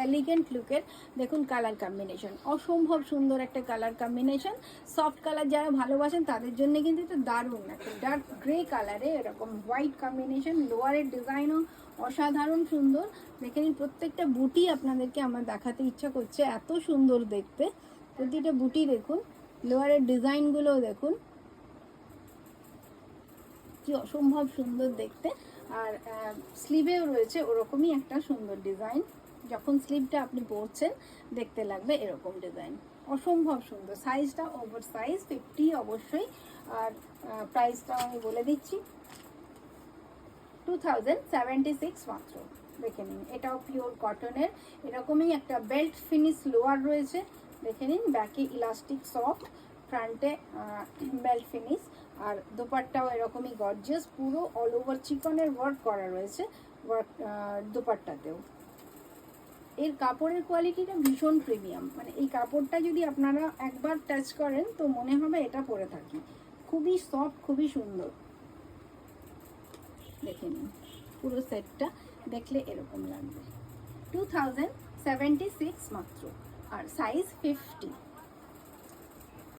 Elegant লুকের। দেখুন colour combination, অসম্ভব সুন্দর একটা কালার কম্বিনেশন। সফট কালার যারা ভালোবাসেন তাদের জন্য কিন্তু এটা দারুণ একটা ডার্ক গ্রে কালারে এরকম হোয়াইট কম্বিনেশন। লোয়ারের ডিজাইনও অসাধারণ সুন্দর। দেখে নিন প্রত্যেকটা বুটি আপনাদেরকে আমার দেখাতে ইচ্ছা করছে, এত সুন্দর দেখতে প্রতিটা বুটি। দেখুন লোয়ারের ডিজাইনগুলোও দেখুন কি অসম্ভব সুন্দর দেখতে। আর স্লিভেও রয়েছে ওরকমই একটা সুন্দর ডিজাইন। যখন স্লিভটা আপনি পরছেন দেখতে লাগবে এরকম ডিজাইন, অসম্ভব সুন্দর। সাইজটা ওভার সাইজ 50 অবশ্যই। আর প্রাইসটা আমি বলে দিচ্ছি 2076 মাত্র। দেখে নিন এটাও পিওর কটনের, এরকমই একটা বেল্ট ফিনিশ লোয়ার রয়েছে। দেখে নিন ব্যাকে ইলাস্টিক সফট, ফ্রন্টে বেল্ট ফিনিশ। আর দোপাট্টাও এরকমই গর্জিয়াস, পুরো অল ওভার চিকনের ওয়ার্ক করা রয়েছে ওয়ার্ক দোপাট্টাতেও। এর কাপড়ের কোয়ালিটিটা ভীষণ প্রিমিয়াম, মানে এই কাপড়টা যদি আপনারা একবার টাচ করেন তো মনে হবে এটা পরে থাকি। খুবই সফট, খুবই সুন্দর। দেখে নিন পুরো সেটটা দেখলে এরকম লাগবে। 2076 মাত্র, আর সাইজ 50।